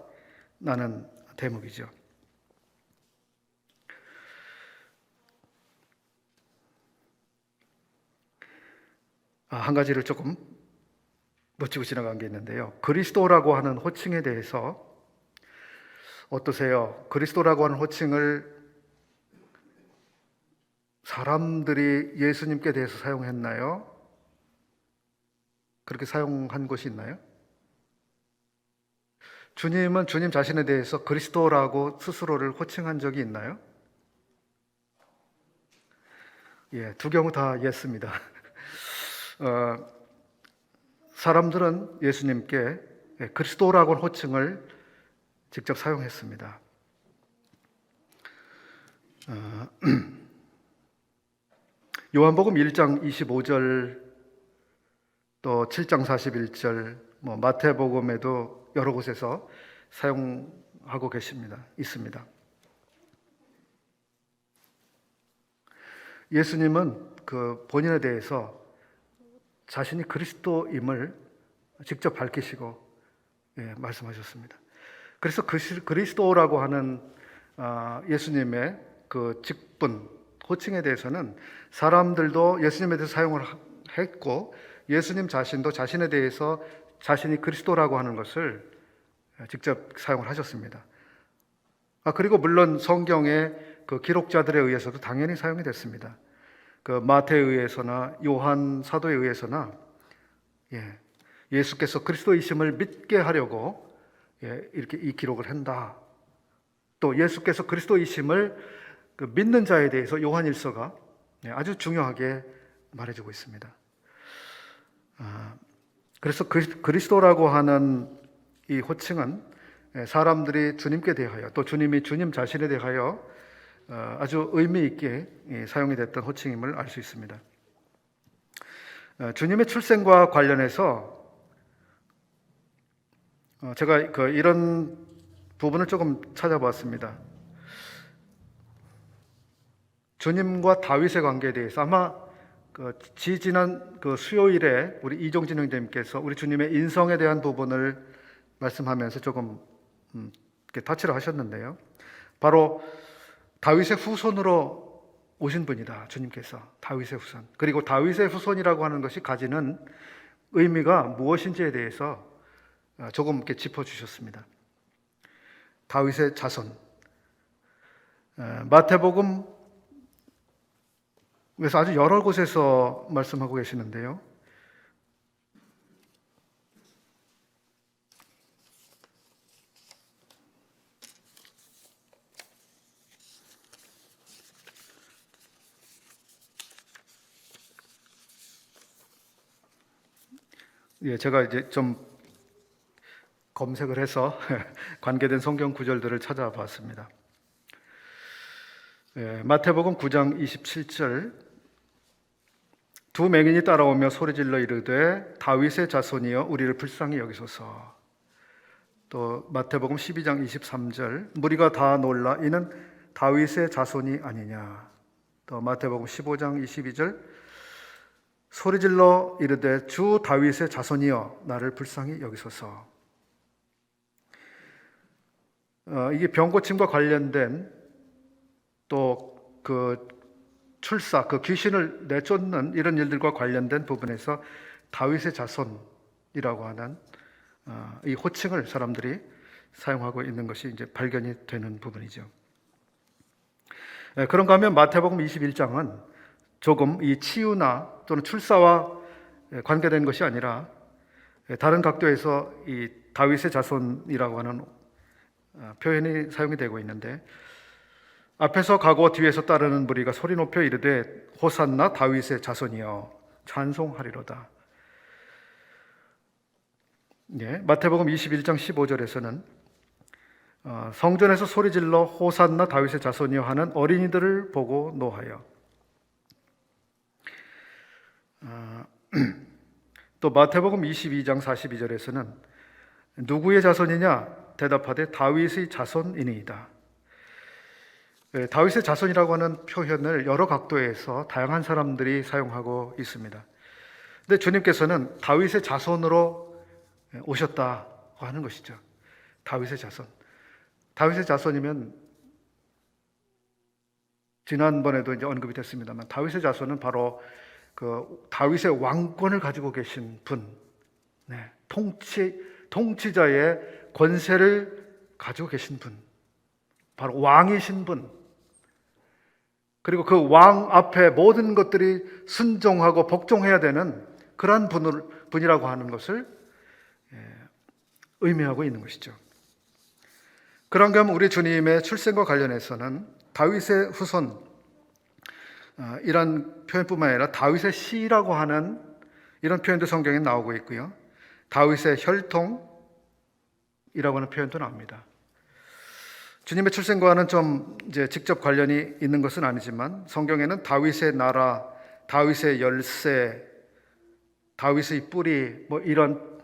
Speaker 1: 나는 대목이죠. 한 가지를 조금 놓치고 지나간 게 있는데요. 그리스도라고 하는 호칭에 대해서 어떠세요? 그리스도라고 하는 호칭을 사람들이 예수님께 대해서 사용했나요? 그렇게 사용한 곳이 있나요? 주님은 주님 자신에 대해서 그리스도라고 스스로를 호칭한 적이 있나요? 예, 두 경우 다 예스입니다. 사람들은 예수님께 그리스도라고 하는 호칭을 직접 사용했습니다. 요한복음 1장 25절 또 7장 41절 마태복음에도 여러 곳에서 사용하고 있습니다. 예수님은 그 본인에 대해서 자신이 그리스도임을 직접 밝히시고 말씀하셨습니다. 그래서 그리스도라고 하는 예수님의 그 직분, 호칭에 대해서는 사람들도 예수님에 대해서 사용을 했고 예수님 자신도 자신에 대해서 자신이 그리스도라고 하는 것을 직접 사용을 하셨습니다. 그리고 물론 성경의 그 기록자들에 의해서도 당연히 사용이 됐습니다. 그 마태에 의해서나 요한 사도에 의해서나 예수께서 그리스도이심을 믿게 하려고 이렇게 이 기록을 한다. 또 예수께서 그리스도이심을 그 믿는 자에 대해서 요한일서가 아주 중요하게 말해주고 있습니다. 그래서 그리스도라고 하는 이 호칭은 사람들이 주님께 대하여 또 주님이 주님 자신에 대하여 아주 의미 있게 사용이 됐던 호칭임을 알 수 있습니다. 주님의 출생과 관련해서 제가 이런 부분을 조금 찾아봤습니다. 주님과 다윗의 관계에 대해서 아마 지난 수요일에 우리 이종진 형제님께서 우리 주님의 인성에 대한 부분을 말씀하면서 조금 터치를 하셨는데요. 바로 다윗의 후손으로 오신 분이다. 주님께서 다윗의 후손. 그리고 다윗의 후손이라고 하는 것이 가지는 의미가 무엇인지에 대해서 조금 이렇게 짚어주셨습니다. 다윗의 자손. 마태복음 그래서 아주 여러 곳에서 말씀하고 계시는데요. 예, 제가 이제 좀 검색을 해서 관계된 성경 구절들을 찾아봤습니다. 예, 마태복음 9장 27절 두 맹인이 따라오며 소리질러 이르되 다윗의 자손이여 우리를 불쌍히 여기소서. 또 마태복음 12장 23절 무리가 다 놀라 이는 다윗의 자손이 아니냐. 또 마태복음 15장 22절 소리질러 이르되 주 다윗의 자손이여 나를 불쌍히 여기소서. 이게 병고침과 관련된 또 그 출사, 그 귀신을 내쫓는 이런 일들과 관련된 부분에서 다윗의 자손이라고 하는 이 호칭을 사람들이 사용하고 있는 것이 이제 발견이 되는 부분이죠. 그런가 하면 마태복음 21장은 조금 이 치유나 또는 출사와 관계된 것이 아니라 다른 각도에서 이 다윗의 자손이라고 하는 표현이 사용이 되고 있는데, 앞에서 가고 뒤에서 따르는 무리가 소리 높여 이르되 호산나 다윗의 자손이여 찬송하리로다. 예, 마태복음 21장 15절에서는 성전에서 소리질러 호산나 다윗의 자손이여 하는 어린이들을 보고 노하여, 또 마태복음 22장 42절에서는 누구의 자손이냐 대답하되 다윗의 자손이니이다. 다윗의 자손이라고 하는 표현을 여러 각도에서 다양한 사람들이 사용하고 있습니다. 근데 주님께서는 다윗의 자손으로 오셨다고 하는 것이죠. 다윗의 자손. 다윗의 자손이면 지난번에도 이제 언급이 됐습니다만 다윗의 자손은 바로 그 다윗의 왕권을 가지고 계신 분, 통치자의 권세를 가지고 계신 분, 바로 왕이신 분, 그리고 그 왕 앞에 모든 것들이 순종하고 복종해야 되는 그러한 분이라고 하는 것을 의미하고 있는 것이죠. 그런가 하면 우리 주님의 출생과 관련해서는 다윗의 후손, 이런 표현뿐만 아니라 다윗의 씨라고 하는 이런 표현도 성경에 나오고 있고요. 다윗의 혈통이라고 하는 표현도 나옵니다. 주님의 출생과는 좀 이제 직접 관련이 있는 것은 아니지만 성경에는 다윗의 나라, 다윗의 열쇠, 다윗의 뿌리 뭐 이런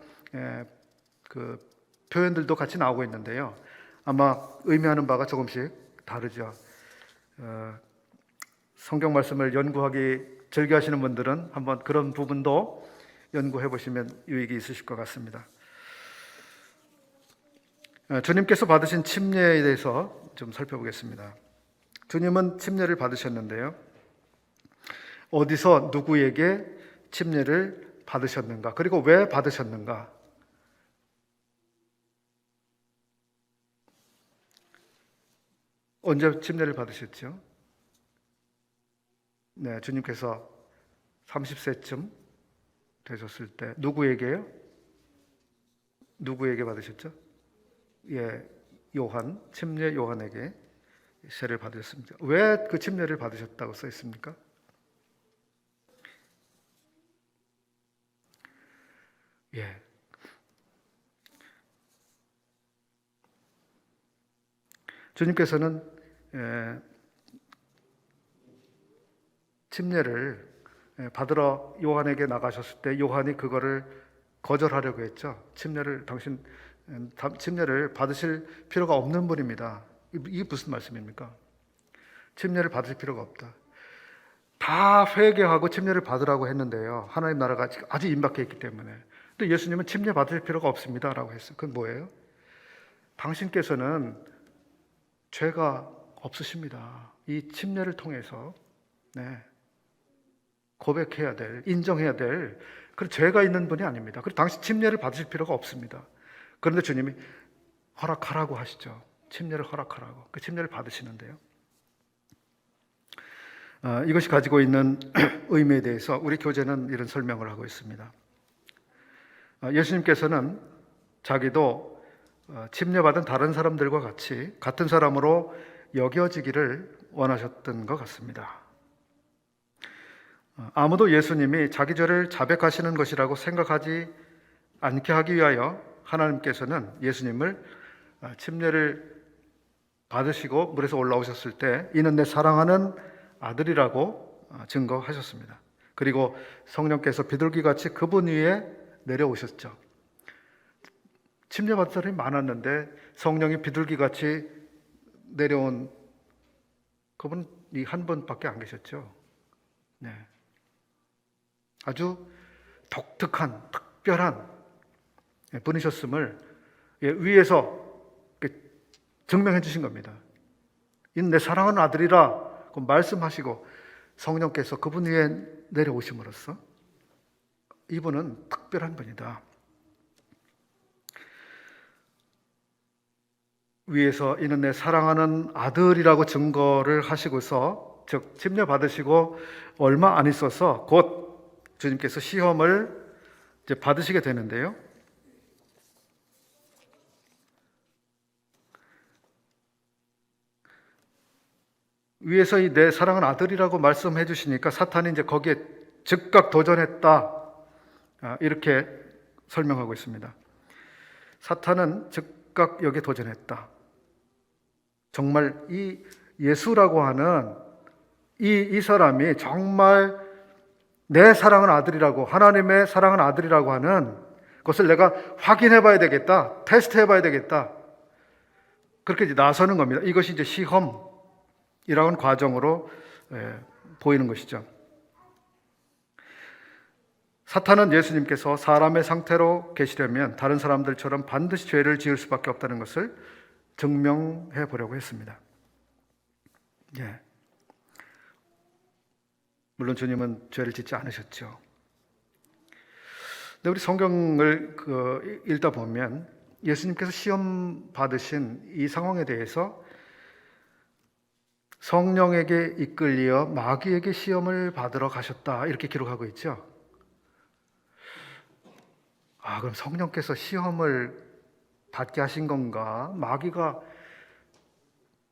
Speaker 1: 그 표현들도 같이 나오고 있는데요. 아마 의미하는 바가 조금씩 다르죠. 성경 말씀을 연구하기 즐겨하시는 분들은 한번 그런 부분도 연구해 보시면 유익이 있으실 것 같습니다. 주님께서 받으신 침례에 대해서 좀 살펴보겠습니다. 주님은 침례를 받으셨는데요. 어디서 누구에게 침례를 받으셨는가? 그리고 왜 받으셨는가? 언제 침례를 받으셨죠? 네, 주님께서 30세쯤 되셨을 때 누구에게요? 누구에게 받으셨죠? 예, 요한, 침례 요한에게 세례를 받으셨습니다. 왜 그 침례를 받으셨다고 써 있습니까? 예. 주님께서는 침례를 받으러 요한에게 나가셨을 때 요한이 그거를 거절하려고 했죠. 침례를 받으실 필요가 없는 분입니다. 이게 무슨 말씀입니까? 침례를 받으실 필요가 없다. 다 회개하고 침례를 받으라고 했는데요. 하나님 나라가 아주 임박해 있기 때문에. 근데 예수님은 침례 받으실 필요가 없습니다 라고 했어요. 그건 뭐예요? 당신께서는 죄가 없으십니다. 이 침례를 통해서 고백해야 될, 인정해야 될 그런 죄가 있는 분이 아닙니다. 그리고 당신 침례를 받으실 필요가 없습니다. 그런데 주님이 허락하라고 하시죠. 침례를 허락하라고. 그 침례를 받으시는데요. 이것이 가지고 있는 의미에 대해서 우리 교재는 이런 설명을 하고 있습니다. 예수님께서는 자기도 침례받은 다른 사람들과 같이 같은 사람으로 여겨지기를 원하셨던 것 같습니다. 아무도 예수님이 자기 죄를 자백하시는 것이라고 생각하지 않게 하기 위하여 하나님께서는 예수님을 침례를 받으시고 물에서 올라오셨을 때 이는 내 사랑하는 아들이라고 증거하셨습니다. 그리고 성령께서 비둘기같이 그분 위에 내려오셨죠. 침례받은 사람이 많았는데 성령이 비둘기같이 내려온 그분이 한 분밖에 안 계셨죠. 네. 아주 독특한 특별한 분이셨음을 위에서 증명해 주신 겁니다. 이는 내 사랑하는 아들이라 말씀하시고 성령께서 그분 위에 내려오심으로써 이분은 특별한 분이다. 위에서 이는 내 사랑하는 아들이라고 증거를 하시고서 즉 침례 받으시고 얼마 안 있어서 곧 주님께서 시험을 이제 받으시게 되는데요. 위에서 이 내 사랑하는 아들이라고 말씀해 주시니까 사탄이 이제 거기에 즉각 도전했다. 이렇게 설명하고 있습니다. 사탄은 즉각 여기에 도전했다. 정말 이 예수라고 하는 이 사람이 정말 내 사랑하는 아들이라고, 하나님의 사랑하는 아들이라고 하는 것을 내가 확인해 봐야 되겠다. 테스트해 봐야 되겠다. 그렇게 이제 나서는 겁니다. 이것이 이제 시험이라는 과정으로 보이는 것이죠. 사탄은 예수님께서 사람의 상태로 계시려면 다른 사람들처럼 반드시 죄를 지을 수밖에 없다는 것을 증명해 보려고 했습니다. 예. 물론 주님은 죄를 짓지 않으셨죠. 근데 우리 성경을 읽다 보면 예수님께서 시험 받으신 이 상황에 대해서 성령에게 이끌려 마귀에게 시험을 받으러 가셨다 이렇게 기록하고 있죠. 그럼 성령께서 시험을 받게 하신 건가? 마귀가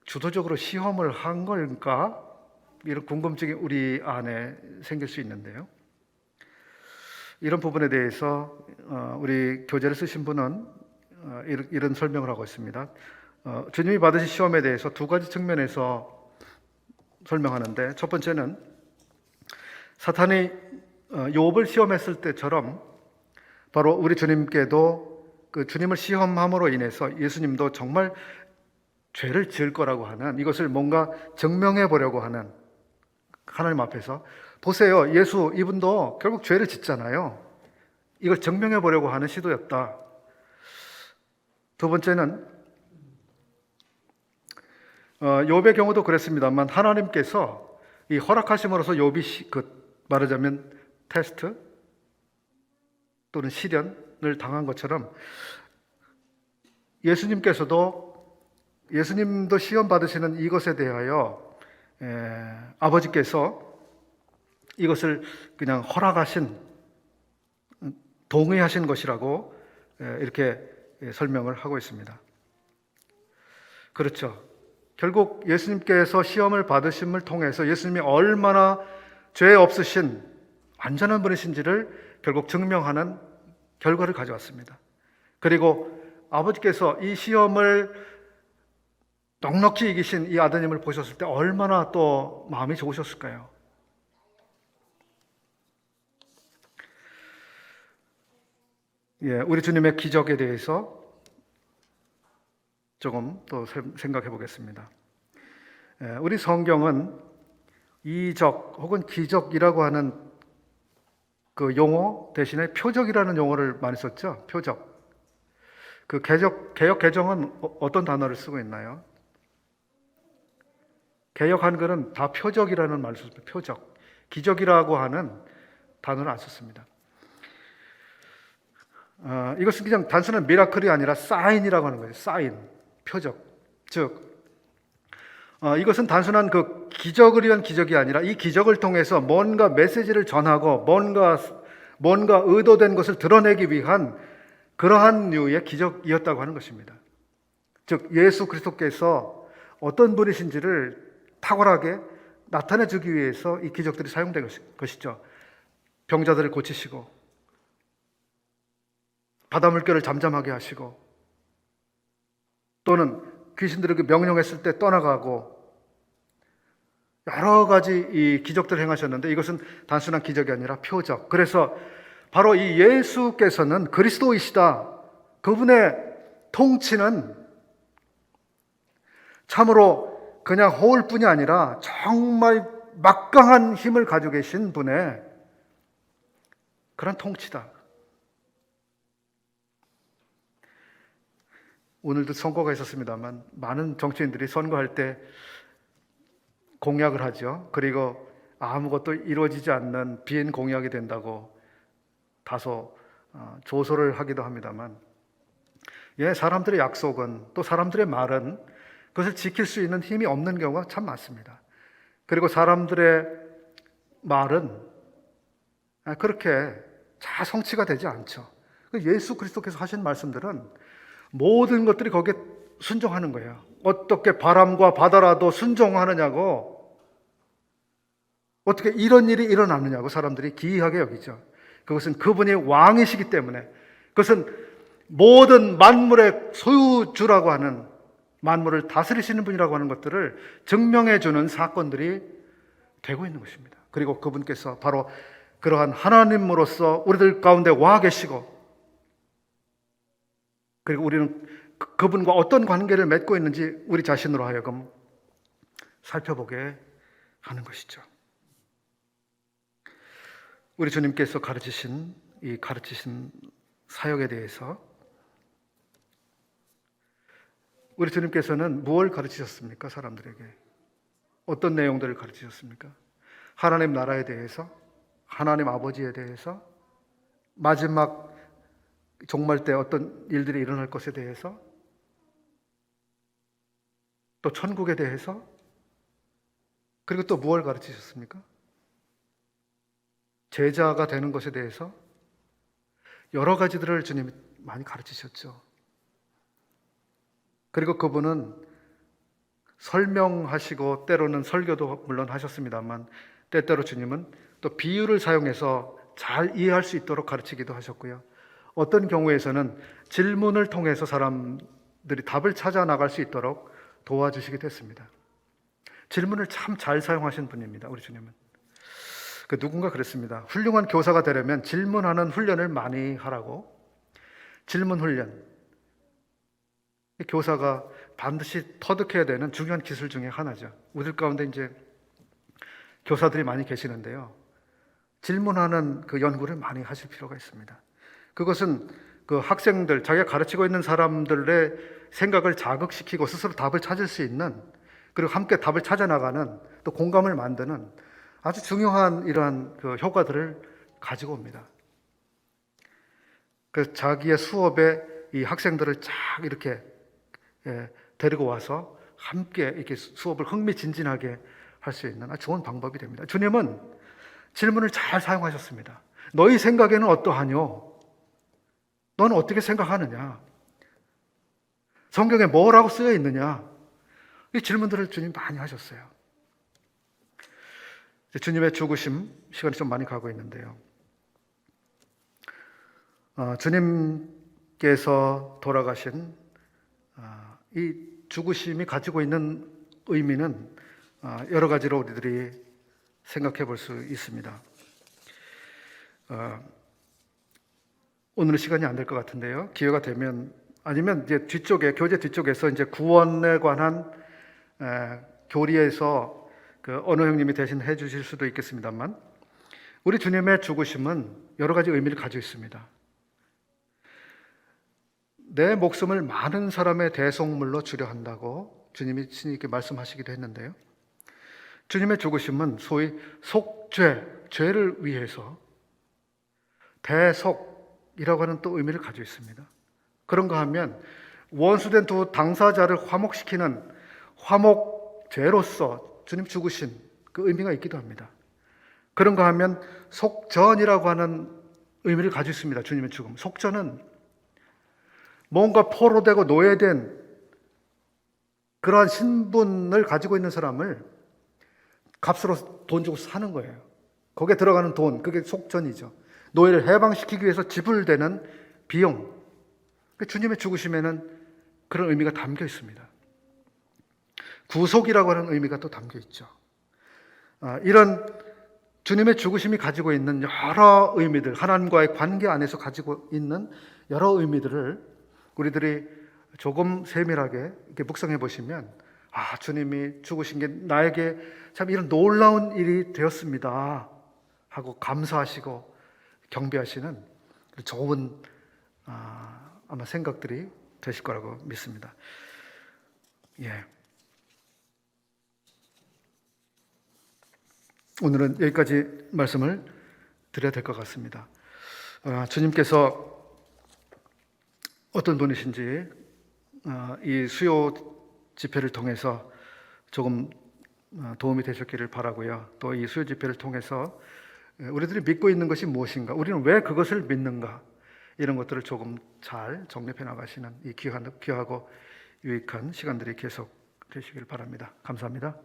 Speaker 1: 주도적으로 시험을 한 걸까? 이런 궁금증이 우리 안에 생길 수 있는데요. 이런 부분에 대해서 우리 교재를 쓰신 분은 이런 설명을 하고 있습니다. 주님이 받으신 시험에 대해서 두 가지 측면에서 설명하는데, 첫 번째는 사탄이 욥을 시험했을 때처럼 바로 우리 주님께도 그 주님을 시험함으로 인해서 예수님도 정말 죄를 지을 거라고 하는, 이것을 뭔가 증명해 보려고 하는, 하나님 앞에서 보세요, 예수 이분도 결국 죄를 짓잖아요. 이걸 증명해 보려고 하는 시도였다. 두 번째는 욥의 경우도 그랬습니다만 하나님께서 이 허락하심으로써 욥이 말하자면 테스트 또는 시련을 당한 것처럼 예수님도 시험 받으시는 이것에 대하여 아버지께서 이것을 그냥 허락하신, 동의하신 것이라고 이렇게 설명을 하고 있습니다. 그렇죠. 결국 예수님께서 시험을 받으심을 통해서 예수님이 얼마나 죄 없으신 완전한 분이신지를 결국 증명하는 결과를 가져왔습니다. 그리고 아버지께서 이 시험을 넉넉히 이기신 이 아드님을 보셨을 때 얼마나 또 마음이 좋으셨을까요? 우리 주님의 기적에 대해서 조금 또 생각해 보겠습니다. 우리 성경은 이적 혹은 기적이라고 하는 그 용어 대신에 표적이라는 용어를 많이 썼죠. 표적. 그 개역 개정은 어떤 단어를 쓰고 있나요? 개역 한글은 다 표적이라는 말을 썼습니다. 표적. 기적이라고 하는 단어를 안 썼습니다. 이것은 그냥 단순한 미라클이 아니라 사인이라고 하는 거예요. 사인, 표적. 즉, 이것은 단순한 그 기적을 위한 기적이 아니라 이 기적을 통해서 뭔가 메시지를 전하고 뭔가 의도된 것을 드러내기 위한 그러한 류의 기적이었다고 하는 것입니다. 즉, 예수 그리스도께서 어떤 분이신지를 탁월하게 나타내주기 위해서 이 기적들이 사용된 것이죠. 병자들을 고치시고 바다 물결을 잠잠하게 하시고, 또는 귀신들에게 명령했을 때 떠나가고, 여러 가지 이 기적들을 행하셨는데 이것은 단순한 기적이 아니라 표적. 그래서 바로 이 예수께서는 그리스도이시다. 그분의 통치는 참으로 그냥 호울뿐이 아니라 정말 막강한 힘을 가지고 계신 분의 그런 통치다. 오늘도 선거가 있었습니다만 많은 정치인들이 선거할 때 공약을 하죠. 그리고 아무것도 이루어지지 않는 빈 공약이 된다고 다소 조소를 하기도 합니다만, 사람들의 약속은, 또 사람들의 말은 그것을 지킬 수 있는 힘이 없는 경우가 참 많습니다. 그리고 사람들의 말은 그렇게 잘 성취가 되지 않죠. 예수 그리스도께서 하신 말씀들은 모든 것들이 거기에 순종하는 거예요. 어떻게 바람과 바다라도 순종하느냐고, 어떻게 이런 일이 일어나느냐고 사람들이 기이하게 여기죠. 그것은 그분이 왕이시기 때문에, 그것은 모든 만물의 소유주라고 하는, 만물을 다스리시는 분이라고 하는 것들을 증명해 주는 사건들이 되고 있는 것입니다. 그리고 그분께서 바로 그러한 하나님으로서 우리들 가운데 와 계시고, 그리고 우리는 그분과 어떤 관계를 맺고 있는지 우리 자신으로 하여금 살펴보게 하는 것이죠. 우리 주님께서 가르치신 이 가르치신 사역에 대해서, 우리 주님께서는 무엇을 가르치셨습니까? 사람들에게 어떤 내용들을 가르치셨습니까? 하나님 나라에 대해서, 하나님 아버지에 대해서, 마지막 종말 때 어떤 일들이 일어날 것에 대해서, 또 천국에 대해서, 그리고 또 무엇을 가르치셨습니까? 제자가 되는 것에 대해서 여러 가지들을 주님이 많이 가르치셨죠. 그리고 그분은 설명하시고 때로는 설교도 물론 하셨습니다만, 때때로 주님은 또 비유를 사용해서 잘 이해할 수 있도록 가르치기도 하셨고요. 어떤 경우에서는 질문을 통해서 사람들이 답을 찾아 나갈 수 있도록 도와주시기도 했습니다. 질문을 참 잘 사용하신 분입니다, 우리 주님은. 누군가 그랬습니다. 훌륭한 교사가 되려면 질문하는 훈련을 많이 하라고. 질문 훈련. 교사가 반드시 터득해야 되는 중요한 기술 중에 하나죠. 우리 가운데 이제 교사들이 많이 계시는데요. 질문하는 그 연구를 많이 하실 필요가 있습니다. 그것은 그 학생들, 자기가 가르치고 있는 사람들의 생각을 자극시키고 스스로 답을 찾을 수 있는, 그리고 함께 답을 찾아 나가는, 또 공감을 만드는 아주 중요한 이러한 그 효과들을 가지고 옵니다. 그래서 자기의 수업에 이 학생들을 쫙 이렇게 데리고 와서 함께 이렇게 수업을 흥미진진하게 할 수 있는 아주 좋은 방법이 됩니다. 주님은 질문을 잘 사용하셨습니다. 너희 생각에는 어떠하뇨? 너는 어떻게 생각하느냐? 성경에 뭐라고 쓰여 있느냐? 이 질문들을 주님 많이 하셨어요. 주님의 죽으심, 시간이 좀 많이 가고 있는데요. 주님께서 돌아가신 이 죽으심이 가지고 있는 의미는 여러 가지로 우리들이 생각해 볼 수 있습니다. 오늘은 시간이 안 될 것 같은데요. 기회가 되면, 아니면 이제 뒤쪽에, 교재 뒤쪽에서 이제 구원에 관한 교리에서 그 언어 형님이 대신 해 주실 수도 있겠습니다만, 우리 주님의 죽으심은 여러 가지 의미를 가지고 있습니다. 내 목숨을 많은 사람의 대속물로 주려 한다고 주님이 친히 이렇게 말씀하시기도 했는데요. 주님의 죽으심은 소위 속죄, 죄를 위해서 대속이라고 하는 또 의미를 가지고 있습니다. 그런가 하면 원수된 두 당사자를 화목시키는 화목죄로서 주님 죽으신 그 의미가 있기도 합니다. 그런가 하면 속전이라고 하는 의미를 가지고 있습니다. 주님의 죽음. 속전은 뭔가 포로되고 노예된 그러한 신분을 가지고 있는 사람을 값으로 돈 주고 사는 거예요. 거기에 들어가는 돈, 그게 속전이죠. 노예를 해방시키기 위해서 지불되는 비용, 주님의 죽으심에는 그런 의미가 담겨 있습니다. 구속이라고 하는 의미가 또 담겨 있죠. 이런 주님의 죽으심이 가지고 있는 여러 의미들, 하나님과의 관계 안에서 가지고 있는 여러 의미들을 우리들이 조금 세밀하게 이렇게 묵상해 보시면, 주님이 죽으신 게 나에게 참 이런 놀라운 일이 되었습니다 하고 감사하시고 경배하시는 좋은 아마 생각들이 되실 거라고 믿습니다. 오늘은 여기까지 말씀을 드려야 될 것 같습니다. 주님께서 어떤 분이신지 이 수요 집회를 통해서 조금 도움이 되셨기를 바라고요. 또 이 수요 집회를 통해서 우리들이 믿고 있는 것이 무엇인가, 우리는 왜 그것을 믿는가, 이런 것들을 조금 잘 정립해 나가시는 이 귀하고 유익한 시간들이 계속 되시길 바랍니다. 감사합니다.